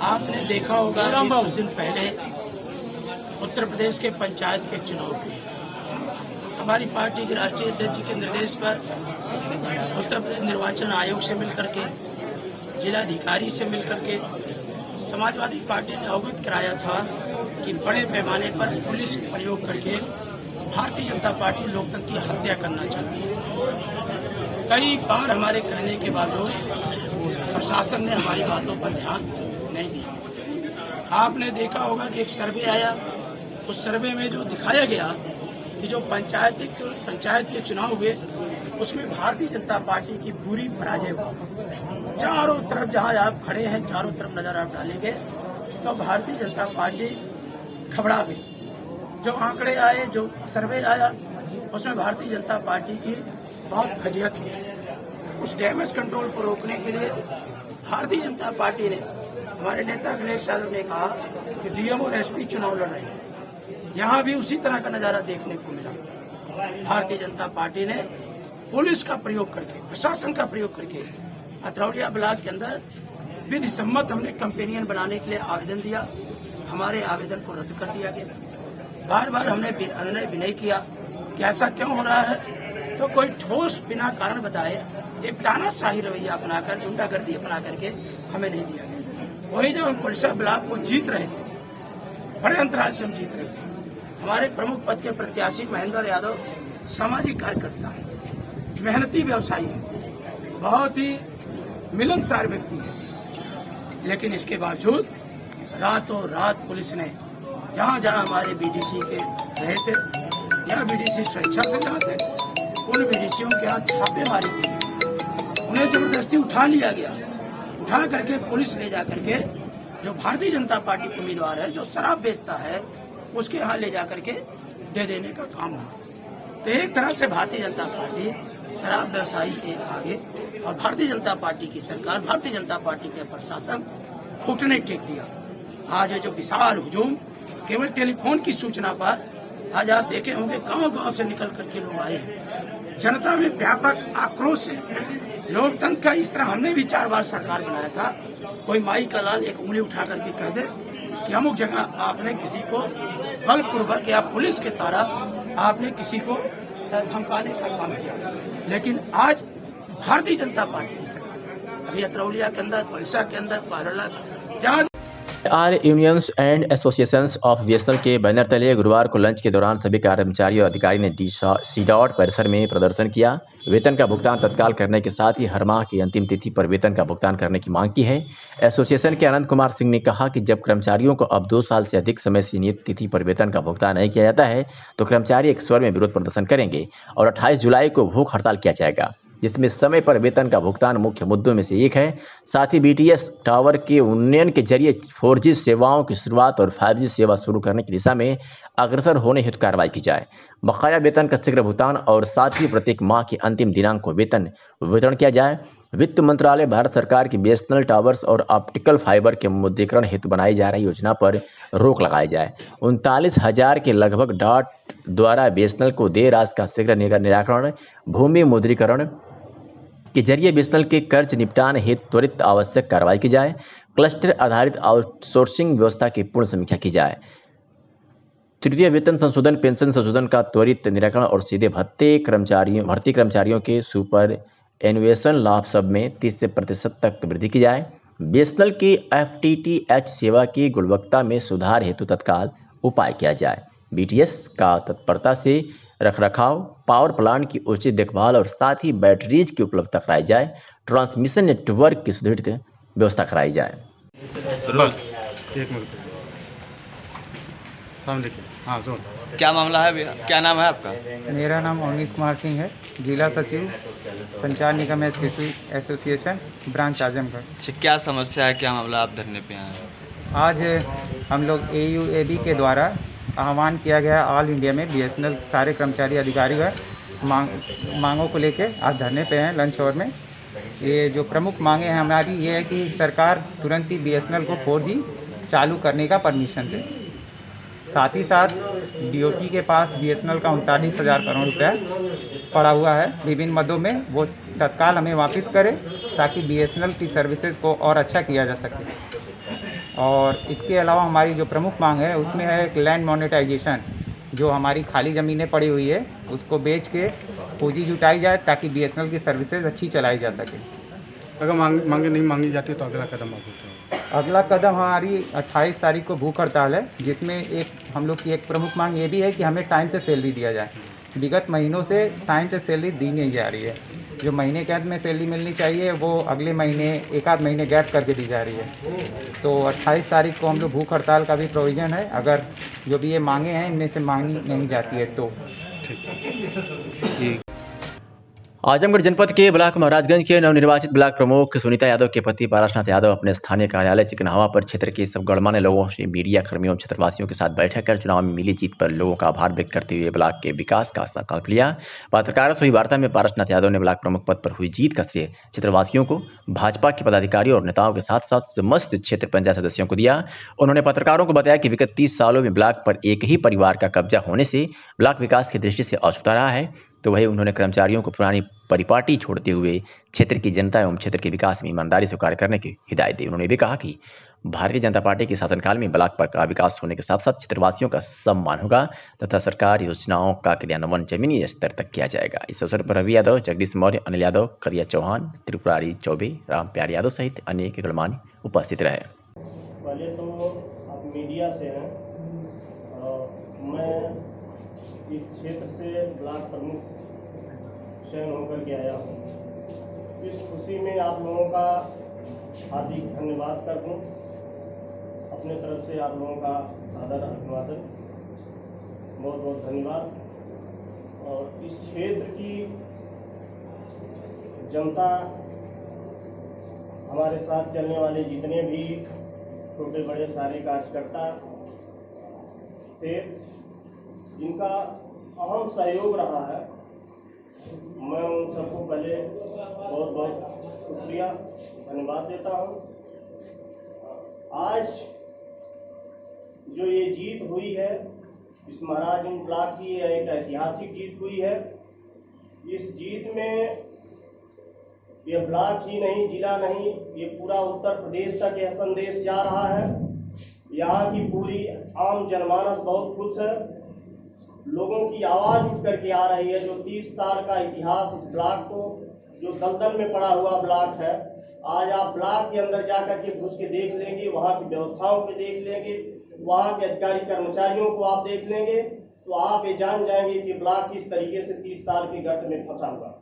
आपने देखा होगा कि कुछ दिन पहले उत्तर प्रदेश के पंचायत के चुनाव के हमारी पार्टी के राष्ट्रीय अध्यक्ष के निर्देश पर उत्तर प्रदेश निर्वाचन आयोग से मिलकर के जिलाधिकारी से मिलकर के समाजवादी पार्टी ने अवगत कराया था कि बड़े पैमाने पर पुलिस प्रयोग करके भारतीय जनता पार्टी लोकतंत्र की हत्या करना चाहती है। कई बार हमारे कहने के बावजूद प्रशासन ने हमारी बातों पर ध्यान नहीं दिया। आपने देखा होगा कि एक सर्वे आया, उस सर्वे में जो दिखाया गया कि जो पंचायत के चुनाव हुए उसमें भारतीय जनता पार्टी की पूरी पराजय हुई। चारों तरफ जहां आप खड़े हैं, चारों तरफ नजर आप डालेंगे तो भारतीय जनता पार्टी घबरा गई। जो आंकड़े आए, जो सर्वे आया, उसमें भारतीय जनता पार्टी की बहुत फजीहत हुई। उस डैमेज कंट्रोल को रोकने के लिए भारतीय जनता पार्टी ने, हमारे नेता अखिलेश यादव ने कहा कि डीएम और एसपी चुनाव लड़ रहे हैं। यहाँ भी उसी तरह का नजारा देखने को मिला। भारतीय जनता पार्टी ने पुलिस का प्रयोग करके, प्रशासन का प्रयोग करके अतरौलिया ब्लॉक के अंदर विधि सम्मत हमने कंपेनियन बनाने के लिए आवेदन दिया। हमारे आवेदन को रद्द कर दिया गया। बार बार हमने विनय किया कि ऐसा क्यों हो रहा है, तो कोई ठोस बिना कारण बताए एक तानाशाही रवैया अपनाकर, गुंडागर्दी अपना करके हमें नहीं दिया गया। वही जब हम पुलिस ब्लॉक को जीत रहे थे, बड़े अंतराल से हम जीत रहे थे, हमारे प्रमुख पद के प्रत्याशी महेंद्र यादव सामाजिक कार्यकर्ता है, मेहनती व्यवसायी है, बहुत ही मिलनसार व्यक्ति है, लेकिन इसके बावजूद रातों रात पुलिस ने जहां जहां हमारे बीडीसी के रहे थे या बीडीसी स्वेच्छा से जहाँ थे, उन बीडीसीयों के यहाँ छापेमारी की, उन्हें जबरदस्ती उठा लिया गया। उठा करके पुलिस ले जा करके जो भारतीय जनता पार्टी उम्मीदवार है, जो शराब बेचता है, उसके यहाँ ले जा करके दे देने का काम हुआ। तो एक तरह से भारतीय जनता पार्टी शराब व्यवसायी के आगे और भारतीय जनता पार्टी की सरकार, भारतीय जनता पार्टी के प्रशासन घुटने टेक दिया। आज जो विशाल हुजूम केवल टेलीफोन की सूचना पर, आज आप देखे होंगे गांव गांव से निकल करके लोग आए हैं। जनता में व्यापक आक्रोश है। लोकतंत्र का इस तरह हमने भी 4 बार सरकार बनाया था। कोई माई का लाल एक उंगली उठा करके कह दे कि अमुक जगह आपने किसी को बलपूर्वक या पुलिस के द्वारा आपने किसी को धमकाने का काम किया, लेकिन आज भारतीय जनता पार्टी की सरकार अभी अतरौलिया के अंदर, परिसा के अंदर, पारला, जहाँ are unions and associations of BSNL के बैनर तले गुरुवार को लंच के दौरान सभी कर्मचारी और अधिकारी ने सीडॉट परिसर में प्रदर्शन किया। वेतन का भुगतान तत्काल करने के साथ ही हर माह की अंतिम तिथि पर वेतन का भुगतान करने की मांग की है। एसोसिएशन के आनंद कुमार सिंह ने कहा कि जब कर्मचारियों को अब 2 साल से अधिक समय से नियत तिथि पर वेतन का भुगतान नहीं किया जाता है तो कर्मचारी एक स्वर में विरोध प्रदर्शन करेंगे और 28 जुलाई को भूख हड़ताल किया जाएगा, जिसमें समय पर वेतन का भुगतान मुख्य मुद्दों में से एक है। साथ ही बीटीएस टावर के उन्नयन के जरिए 4G सेवाओं की शुरुआत और 5G सेवा शुरू करने की दिशा में अग्रसर होने हेतु कार्रवाई की जाए। बकाया वेतन का शीघ्र भुगतान और साथ ही प्रत्येक माह के अंतिम दिनांक को वेतन वितरण किया जाए। वित्त मंत्रालय भारत सरकार की बीएसएनएल टावर्स और ऑप्टिकल फाइबर के मुद्रीकरण हेतु बनाई जा रही योजना पर रोक लगाई जाए। 39,000 के लगभग डॉट द्वारा बीएसएनएल को देय राशि का शीघ्र निराकरण, भूमि मुद्रीकरण के जरिए बीएसएनएल के कर्ज निपटान हेतु त्वरित आवश्यक कार्रवाई की जाए। क्लस्टर आधारित आउटसोर्सिंग व्यवस्था की पूर्ण समीक्षा की जाए। तृतीय वेतन संशोधन, पेंशन संशोधन का त्वरित निराकरण और सीधे भर्ती कर्मचारियों के सुपर एनुएशन लाभ सब में 30% तक वृद्धि की जाए। बीएसएनएल की एफटीटीएच सेवा की गुणवत्ता में सुधार हेतु तत्काल उपाय किया जाए। बीटीएस का तत्परता से रखरखाव, पावर प्लांट की उचित देखभाल और साथ ही बैटरीज की उपलब्धता कराई जाए। ट्रांसमिशन नेटवर्क की सुदृढ़ व्यवस्था कराई जाए। क्या मामला है भैया? क्या नाम है आपका? मेरा नाम अवनीश कुमार सिंह है, जिला सचिव संचार निगम एसोसिएशन ब्रांच आजमगढ़। क्या समस्या है, क्या मामला, आप धरने पे आए हैं? आज हम लोग AUAB के द्वारा आह्वान किया गया ऑल इंडिया में बीएसएनएल सारे कर्मचारी अधिकारी मांगों को लेके आज धरने पे हैं लंच आवर में। ये जो प्रमुख मांगे हैं हमारी ये है कि सरकार तुरंत ही बीएसएनएल को 4G चालू करने का परमिशन दे। साथ ही साथ DOT के पास बीएसएनएल का 39,000 करोड़ रुपया पड़ा हुआ है विभिन्न मदों में, वो तत्काल हमें वापस करे ताकि बीएसएनएल की सर्विसेज को और अच्छा किया जा सके। और इसके अलावा हमारी जो प्रमुख मांग है उसमें है एक लैंड मोनेटाइजेशन, जो हमारी खाली ज़मीनें पड़ी हुई है उसको बेच के पूंजी जुटाई जाए ताकि बीएसएनएल की सर्विसेज अच्छी चलाई जा सके। अगर मांगे नहीं मांगी जाती तो अगला कदम आप होता है? अगला कदम हमारी 28 तारीख को भूख हड़ताल है, जिसमें एक हम लोग की एक प्रमुख मांग ये भी है कि हमें टाइम से सैलरी दिया जाए। विगत महीनों से टाइम से सैलरी दी नहीं जा रही है। जो महीने के अंत में सैलरी मिलनी चाहिए वो अगले महीने एक आध महीने गैप करके दी जा रही है। तो 28 तारीख को हम लोग भूख हड़ताल का भी प्रोविज़न है, अगर जो भी ये मांगे हैं इनमें से मांगी नहीं जाती है तो। आजमगढ़ जनपद के ब्लॉक महाराजगंज के नवनिर्वाचित ब्लॉक प्रमुख सुनीता यादव के पति पारसनाथ यादव अपने स्थानीय कार्यालय चिकनावा पर क्षेत्र के सब गणमान्य लोगों से, मीडिया कर्मियों और क्षेत्रवासियों के साथ बैठक कर चुनाव में मिली जीत पर लोगों का आभार व्यक्त करते हुए ब्लॉक के विकास का संकल्प लिया। पत्रकारों से हुई वार्ता में पारसनाथ यादव ने ब्लॉक प्रमुख पद पर हुई जीत का श्रेय क्षेत्रवासियों को, भाजपा के पदाधिकारियों और नेताओं के साथ साथ समस्त क्षेत्र पंचायत सदस्यों को दिया। उन्होंने पत्रकारों को बताया कि विगत 30 सालों में ब्लॉक पर एक ही परिवार का कब्जा होने से ब्लॉक विकास की दृष्टि से अछूता रहा है। तो वही उन्होंने कर्मचारियों को पुरानी परिपाटी छोड़ते हुए क्षेत्र की जनता एवं क्षेत्र के विकास में ईमानदारी से कार्य करने की हिदायत दी। उन्होंने भी कहा कि भारतीय जनता पार्टी के शासनकाल में ब्लॉक पर का विकास होने के साथ साथ क्षेत्रवासियों का सम्मान होगा तथा सरकार योजनाओं का क्रियान्वयन जमीनी स्तर तक किया जाएगा। इस अवसर पर रवि यादव, जगदीश मौर्य, अनिल यादव, करिया चौहान, त्रिपुरारी चौबे, राम प्यार यादव सहित अन्य गणमान्य उपस्थित रहे। पहले तो आप मीडिया से हैं, मैं इस क्षेत्र से ब्लॉक प्रमुख चयन होकर के आया हूँ। इस खुशी में आप लोगों का हार्दिक धन्यवाद कर दूँ। अपने तरफ से आप लोगों का सादर अभिवादन, बहुत बहुत धन्यवाद। और इस क्षेत्र की जनता, हमारे साथ चलने वाले जितने भी छोटे बड़े सारे कार्यकर्ता थे, जिनका अहम सहयोग रहा है, मैं उन सबको पहले बहुत बहुत शुक्रिया धन्यवाद देता हूँ। आज जो ये जीत हुई है इस महाराजगंज ब्लॉक की, एक ऐतिहासिक जीत हुई है। इस जीत में ये ब्लॉक ही नहीं, जिला नहीं, ये पूरा उत्तर प्रदेश तक यह संदेश जा रहा है। यहाँ की पूरी आम जनमानस बहुत खुश है। लोगों की आवाज़ उठ करके आ रही है। जो 30 साल का इतिहास इस ब्लॉक को, जो दलदल में पड़ा हुआ ब्लॉक है, आज आप ब्लॉक के अंदर जाकर के घुस के देख लेंगे, वहाँ की व्यवस्थाओं को देख लेंगे, वहाँ के अधिकारी कर्मचारियों को आप देख लेंगे, तो आप ये जान जाएंगे कि ब्लॉक किस तरीके से 30 साल के गर्त में फंसा हुआ।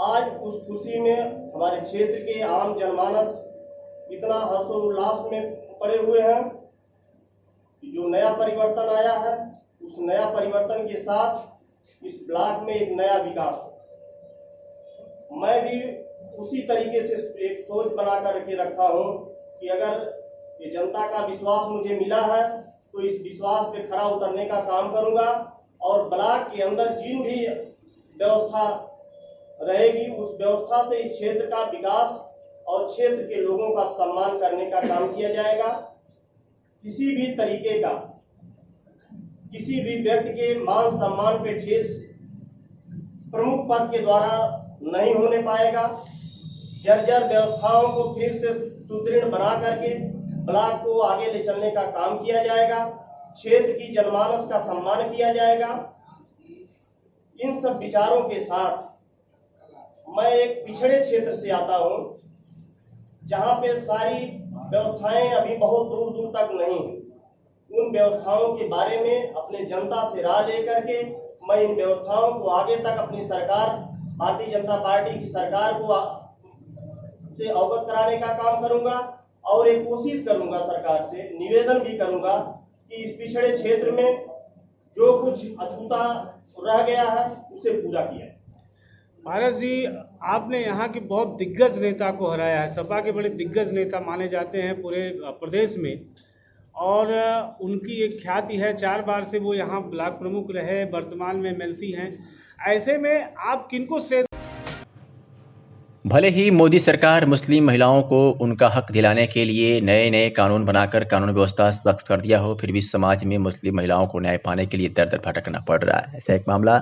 आज उस खुशी में हमारे क्षेत्र के आम जनमानस इतना हर्षोल्लास में पड़े हुए हैं। जो नया परिवर्तन आया है, उस नया परिवर्तन के साथ इस ब्लॉक में एक नया विकास। मैं भी उसी तरीके से एक सोच बना कर के रखा हूँ कि अगर ये जनता का विश्वास मुझे मिला है तो इस विश्वास पे खरा उतरने का काम करूँगा और ब्लॉक के अंदर जिन भी व्यवस्था रहेगी, उस व्यवस्था से इस क्षेत्र का विकास और क्षेत्र के लोगों का सम्मान करने का काम किया जाएगा। किसी भी तरीके का किसी भी व्यक्ति के मान सम्मान पे ठेस प्रमुख पद के द्वारा नहीं होने पाएगा। जर्जर व्यवस्थाओं को फिर से सुदृढ़ बना करके ब्लॉक को आगे ले चलने का काम किया जाएगा। क्षेत्र की जनमानस का सम्मान किया जाएगा। इन सब विचारों के साथ मैं एक पिछड़े क्षेत्र से आता हूं, जहां पे सारी व्यवस्थाएं अभी बहुत दूर दूर तक नहीं। उन व्यवस्थाओं के बारे में अपने जनता से राय लेकर के मैं इन व्यवस्थाओं को आगे तक अपनी सरकार, भारतीय जनता पार्टी की सरकार को से अवगत कराने का काम करूंगा और एक कोशिश करूंगा, सरकार से निवेदन भी करूंगा कि इस पिछड़े क्षेत्र में जो कुछ अछूता रह गया है उसे पूरा किया। महाराज जी, आपने यहाँ के बहुत दिग्गज नेता को हराया है। सपा के बड़े दिग्गज नेता माने जाते हैं पूरे प्रदेश में और उनकी एक ख्याति है। 4 बार से वो यहाँ ब्लॉक प्रमुख रहे, वर्तमान में एमएलसी हैं। ऐसे में आप किनको श्रेय? भले ही मोदी सरकार मुस्लिम महिलाओं को उनका हक दिलाने के लिए नए नए कानून बनाकर कानून व्यवस्था सख्त कर दिया हो, फिर भी समाज में मुस्लिम महिलाओं को न्याय पाने के लिए दर दर भटकना पड़ रहा है। ऐसा एक मामला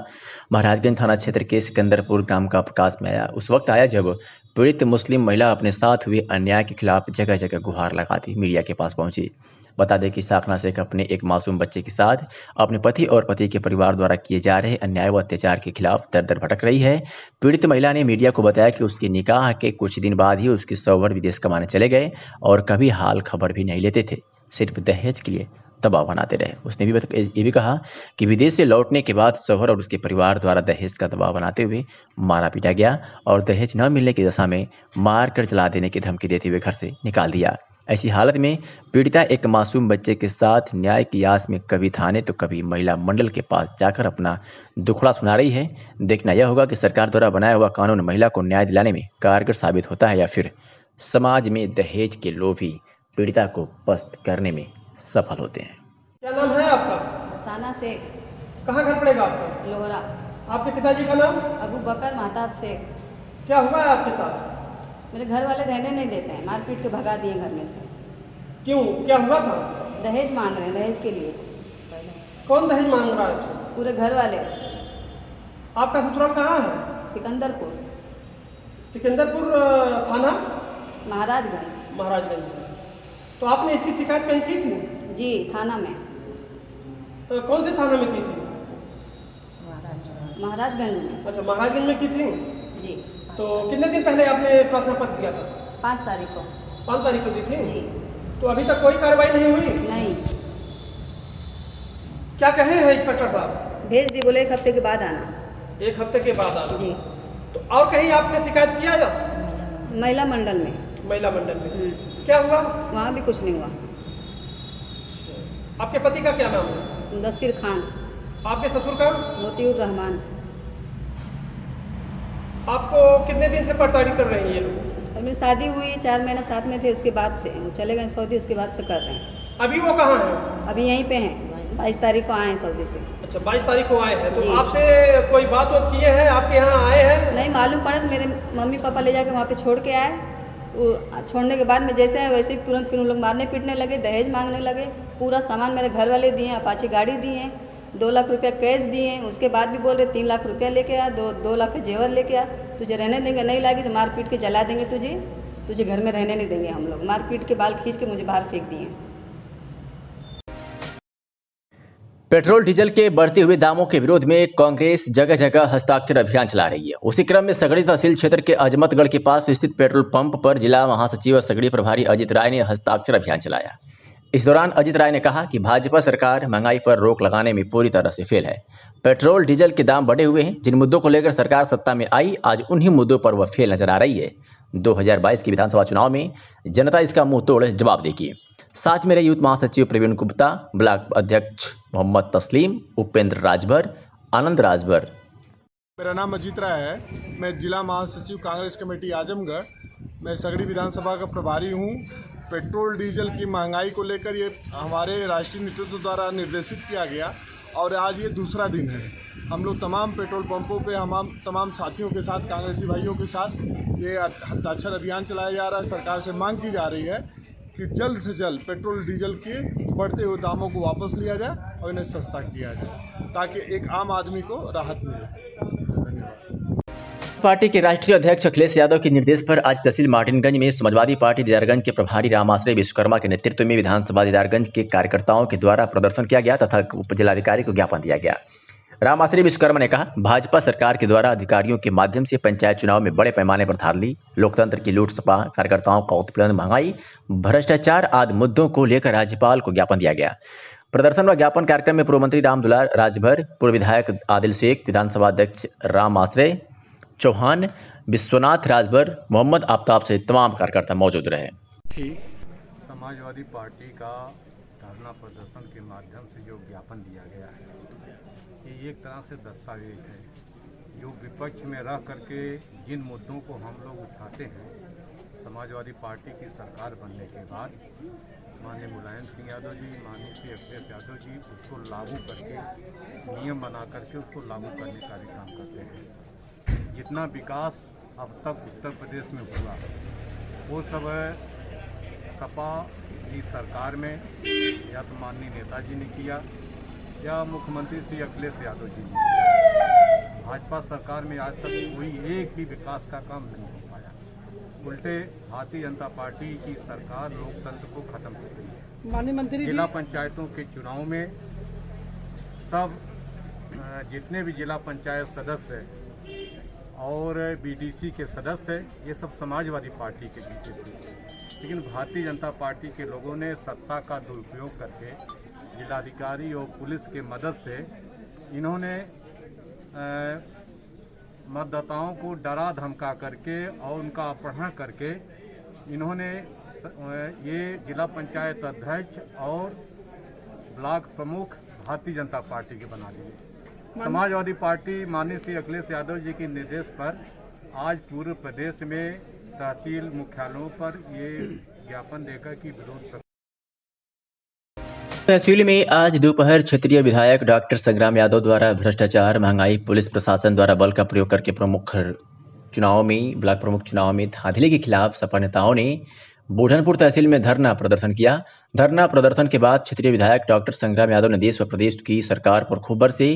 महाराजगंज थाना क्षेत्र के सिकंदरपुर ग्राम का प्रकाश में आया। उस वक्त आया जब पीड़ित मुस्लिम महिला अपने साथ हुए अन्याय के खिलाफ जगह जगह गुहार लगाती मीडिया के पास पहुंची। बता दें कि साखना शेख अपने एक मासूम बच्चे के साथ अपने पति और पति के परिवार द्वारा किए जा रहे अन्याय व अत्याचार के खिलाफ दर दर भटक रही है। पीड़ित महिला ने मीडिया को बताया कि उसके निकाह के कुछ दिन बाद ही उसके शौहर विदेश कमाने चले गए और कभी हाल खबर भी नहीं लेते थे, सिर्फ दहेज के लिए दबाव बनाते रहे। उसने ये भी कहा कि विदेश से लौटने के बाद शौहर और उसके परिवार द्वारा दहेज का दबाव बनाते हुए मारा पीटा गया और दहेज न मिलने की दशा में मार कर जला देने की धमकी देते हुए घर से निकाल दिया। ऐसी हालत में पीड़िता एक मासूम बच्चे के साथ न्याय की आस में कभी थाने तो कभी महिला मंडल के पास जाकर अपना दुखड़ा सुना रही है। देखना यह होगा कि सरकार द्वारा बनाया हुआ कानून महिला को न्याय दिलाने में कारगर साबित होता है या फिर समाज में दहेज के लोभी पीड़िता को पस्त करने में सफल होते हैं। क्या नाम है आपका? अफसाना शेख। कहाँ घर पड़ेगा आपका? लोहरा। आपके पिताजी का नाम? अबू बकर महताब शेख। क्या हुआ है आपके साथ? मेरे घर वाले रहने नहीं देते हैं, मारपीट के भगा दिए घर में से। क्यों, क्या हुआ था? दहेज मांग रहे हैं, दहेज के लिए। कौन दहेज मांग रहा है? पूरे घर वाले। आपका ससुराल कहाँ है? सिकंदरपुर। सिकंदरपुर थाना? महाराजगंज। महाराजगंज। तो आपने इसकी शिकायत कहीं की थी? जी, थाना में। तो कौन से थाना में की थी? महाराजगंज में। अच्छा, महाराजगंज में की थी जी। तो कितने दिन पहले आपने प्रार्थना पत्र दिया था? 5 तारीख को। 5 तारीख को दी थी जी। तो अभी तक कोई कार्रवाई नहीं हुई? नहीं। क्या कहे हैं इंस्पेक्टर साहब? भेज दी, बोले 1 हफ्ते के बाद आना। 1 हफ्ते के बाद आना जी। तो और कहीं आपने शिकायत किया जा? महिला मंडल में। महिला मंडल में क्या हुआ? वहाँ भी कुछ नहीं हुआ। आपके पति का क्या नाम है? मुदस्सिर खान। आपके ससुर का? मोतीउर रहमान। आपको कितने दिन से पड़ताड़ी कर रही है ये लोग? मेरी शादी हुई 4 महीना साथ में थे, उसके बाद से वो चले गए सऊदी, उसके बाद से कर रहे हैं। अभी वो कहाँ है? अभी यहीं पे हैं। 22 तारीख को आए हैं सऊदी से। अच्छा, 22 तारीख को आए हैं। तो आपसे कोई बात किए हैं? आपके यहाँ आए हैं? नहीं मालूम पड़ा, तो मेरे मम्मी पापा ले जाकर वहाँ पे छोड़ के आए। वो छोड़ने के बाद में जैसे है वैसे ही तुरंत फिर उन लोग मारने पीटने लगे, दहेज मांगने लगे। पूरा सामान मेरे घर वाले दिए, अपाची गाड़ी दी है, 2 लाख रुपया कैश दिए हैं। उसके बाद भी बोल रहे 3 लाख रुपया लेके आ, 2 लाख के जेवर लेके आ, तुझे रहने देंगे, नहीं लागी तो मार पीट के जला देंगे, तुझे घर में रहने नहीं देंगे हम लोग। मार पीट के बाल खींच के मुझे बाहर फेंक दिए। पेट्रोल डीजल के बढ़ते हुए दामों के विरोध में कांग्रेस जगह जगह हस्ताक्षर अभियान चला रही है। उसी क्रम में सगड़ी तहसील क्षेत्र के अजमतगढ़ के पास स्थित पेट्रोल पंप पर जिला महासचिव और सगड़ी प्रभारी अजित राय ने हस्ताक्षर अभियान चलाया। इस दौरान अजित राय ने कहा कि भाजपा सरकार महंगाई पर रोक लगाने में पूरी तरह से फेल है। पेट्रोल डीजल के दाम बढ़े हुए हैं। जिन मुद्दों को लेकर सरकार सत्ता में आई, आज उन्हीं मुद्दों पर वह फेल नजर आ रही है। 2022 के विधानसभा चुनाव में जनता इसका मुंह तोड़ जवाब देगी। साथ मेरे यूथ महासचिव प्रवीण गुप्ता, ब्लॉक अध्यक्ष मोहम्मद तस्लीम, उपेंद्र राजभर, आनंद राजभर। मेरा नाम अजीत राय है। मैं जिला महासचिव कांग्रेस कमेटी आजमगढ़, मैं सगड़ी विधानसभा का प्रभारी हूँ। पेट्रोल डीजल की महंगाई को लेकर ये हमारे राष्ट्रीय नेतृत्व द्वारा निर्देशित किया गया और आज ये दूसरा दिन है। हम लोग तमाम पेट्रोल पंपों पे हम तमाम साथियों के साथ, कांग्रेसी भाइयों के साथ ये हस्ताक्षर अभियान चलाया जा रहा है। सरकार से मांग की जा रही है कि जल्द से जल्द पेट्रोल डीजल के बढ़ते हुए दामों को वापस लिया जाए और इन्हें सस्ता किया जाए ताकि एक आम आदमी को राहत मिले। पार्टी के राष्ट्रीय अध्यक्ष अखिलेश यादव के निर्देश पर आज तहसील मार्टिनगंज में समाजवादी पार्टी दीदारगंज के प्रभारी रामाश्रय विश्वकर्मा के नेतृत्व में विधानसभा दीदारगंज के कार्यकर्ताओं के द्वारा प्रदर्शन किया गया तथा उप जिलाधिकारी को ज्ञापन दिया गया। रामाश्रय विश्वकर्मा ने कहा, भाजपा सरकार के द्वारा अधिकारियों के माध्यम से पंचायत चुनाव में बड़े पैमाने पर धांधली, लोकतंत्र की लूट सपा, कार्यकर्ताओं का उत्पीड़न, महंगाई, भ्रष्टाचार आदि मुद्दों को लेकर राज्यपाल को ज्ञापन दिया गया। प्रदर्शन व ज्ञापन कार्यक्रम में पूर्व मंत्री रामदुलार राजभर, पूर्व विधायक आदिल शेख, विधानसभा अध्यक्ष रामाश्रय चौहान, विश्वनाथ राजभर, मोहम्मद आफ्ताब सहित तमाम कार्यकर्ता मौजूद रहे। समाजवादी पार्टी का धरना प्रदर्शन के माध्यम से जो ज्ञापन दिया गया है, ये एक तरह से दस्तावेज है जो विपक्ष में रह करके जिन मुद्दों को हम लोग उठाते हैं, समाजवादी पार्टी की सरकार बनने के बाद माननीय मुलायम सिंह यादव जी, माननीय श्री अखिलेश यादव जी उसको लागू करके, नियम बना करके उसको लागू करने का भी काम करते हैं। जितना विकास अब तक उत्तर प्रदेश में हुआ वो सब सपा की सरकार में या तो माननीय नेताजी ने किया या मुख्यमंत्री श्री अखिलेश यादव जी ने किया। भाजपा सरकार में आज तक कोई एक भी विकास का काम नहीं हो पाया। उल्टे भारतीय जनता पार्टी की सरकार लोकतंत्र को खत्म कर रही है। माननीय मंत्री, जिला पंचायतों के चुनाव में सब जितने भी जिला पंचायत सदस्य और बीडीसी के सदस्य ये सब समाजवादी पार्टी के जीते थे, लेकिन भारतीय जनता पार्टी के लोगों ने सत्ता का दुरुपयोग करके जिलाधिकारी और पुलिस के मदद से इन्होंने मतदाताओं को डरा धमका करके और उनका अपहरण करके इन्होंने ये जिला पंचायत अध्यक्ष और ब्लॉक प्रमुख भारतीय जनता पार्टी के बना दिए। समाजवादी पार्टी माननीय श्री अखिलेश यादव जी के निर्देश पर आज पूरे प्रदेश में तहसील मुख्यालयों पर ये ज्ञापन देकर कि विरोध। तहसील में आज दोपहर क्षेत्रीय विधायक डॉक्टर संग्राम यादव द्वारा भ्रष्टाचार, महंगाई, पुलिस प्रशासन द्वारा बल का प्रयोग करके ब्लॉक प्रमुख चुनाव में धांधली के खिलाफ सपा नेताओं ने बूढ़नपुर तहसील में धरना प्रदर्शन किया। धरना प्रदर्शन के बाद क्षेत्रीय विधायक डॉक्टर संग्राम यादव ने देश व प्रदेश की सरकार पर खूब बरसे।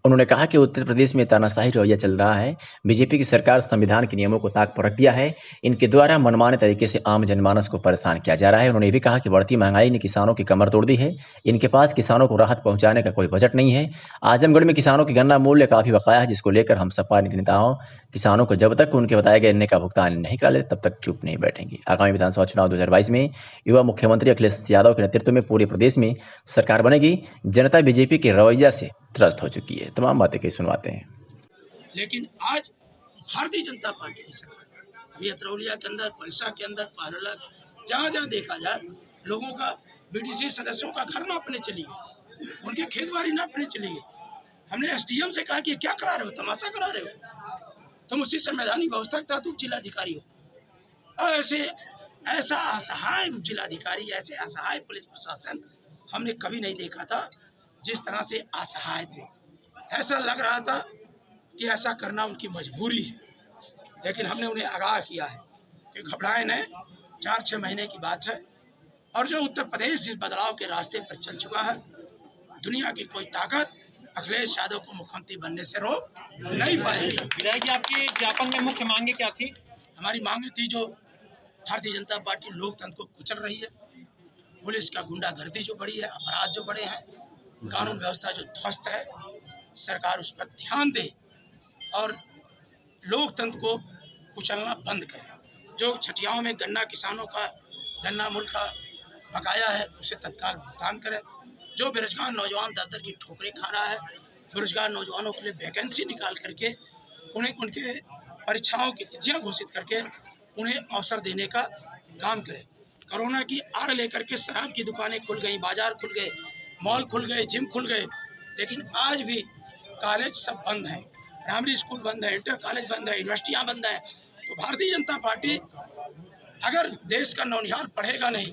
उन्होंने कहा कि उत्तर प्रदेश में तानाशाही रवैया चल रहा है। बीजेपी की सरकार संविधान के नियमों को ताक पर रख दिया है। इनके द्वारा मनमाने तरीके से आम जनमानस को परेशान किया जा रहा है। उन्होंने ये भी कहा कि बढ़ती महंगाई ने किसानों की कमर तोड़ दी है। इनके पास किसानों को राहत पहुंचाने का कोई बजट नहीं है। आजमगढ़ में किसानों की गन्ना मूल्य काफी बकाया है, जिसको लेकर हम सपा नेताओं किसानों को जब तक उनके बताए गए अन्य का भुगतान नहीं करा लेते तब तक चुप नहीं बैठेंगे। आगामी विधानसभा चुनाव 2022 में युवा मुख्यमंत्री अखिलेश यादव के नेतृत्व में पूरे प्रदेश में सरकार बनेगी। जनता बीजेपी के रवैया से त्रस्त हो चुकी है। तमाम बातें कहीं सुनवाते हैं। लेकिन आज भारतीय जनता पार्टी की सरकार अभी अतरौलिया के अंदर, पलसा के अंदर, पारला, जहाँ जहाँ देखा जाए लोगों का, बीडीसी सदस्यों का घर नापने चली गई, उनके खेत बाड़ी नापने चली गई। हमने एसडीएम से कहा कि क्या करा रहे हो, तमाशा करा रहे हो, तुम उसी संवैधानिक व्यवस्था के तहत उप जिलाधिकारी हो। और ऐसा असहाय उप जिलाधिकारी, ऐसे असहाय पुलिस प्रशासन हमने कभी नहीं देखा था। जिस तरह से असहाय थे, ऐसा लग रहा था कि ऐसा करना उनकी मजबूरी है। लेकिन हमने उन्हें आगाह किया है कि घबराए नहीं, 4-6 महीने की बात है। और जो उत्तर प्रदेश जिस बदलाव के रास्ते पर चल चुका है, दुनिया की कोई ताकत अखिलेश यादव को मुख्यमंत्री बनने से रोक नहीं पाएगी। विधायक जी, आपकी ज्ञापन में मुख्य मांगे क्या थी? हमारी मांगे थी, जो भारतीय जनता पार्टी लोकतंत्र को कुचल रही है, पुलिस का गुंडागर्दी जो बढ़ी है, अपराध जो बढ़े हैं, कानून व्यवस्था जो ध्वस्त है, सरकार उस पर ध्यान दे और लोकतंत्र को कुचलना बंद करे। जो छठियाओं में गन्ना किसानों का गन्ना मूल्य का बकाया है, उसे तत्काल भुगतान करे। जो बेरोजगार नौजवान दर दर की ठोकरें खा रहा है, बेरोजगार नौजवानों के लिए वैकेंसी निकाल करके उन्हें उनके परीक्षाओं की तिथियां घोषित करके उन्हें अवसर देने का काम करे। कोरोना की आड़ लेकर के शराब की दुकानें खुल गई, बाजार खुल गए, मॉल खुल गए, जिम खुल गए, लेकिन आज भी कॉलेज सब बंद हैं, प्राइमरी स्कूल बंद है, इंटर कॉलेज बंद है, यूनिवर्सिटियाँ बंद हैं। तो भारतीय जनता पार्टी अगर देश का नौनिहाल पढ़ेगा नहीं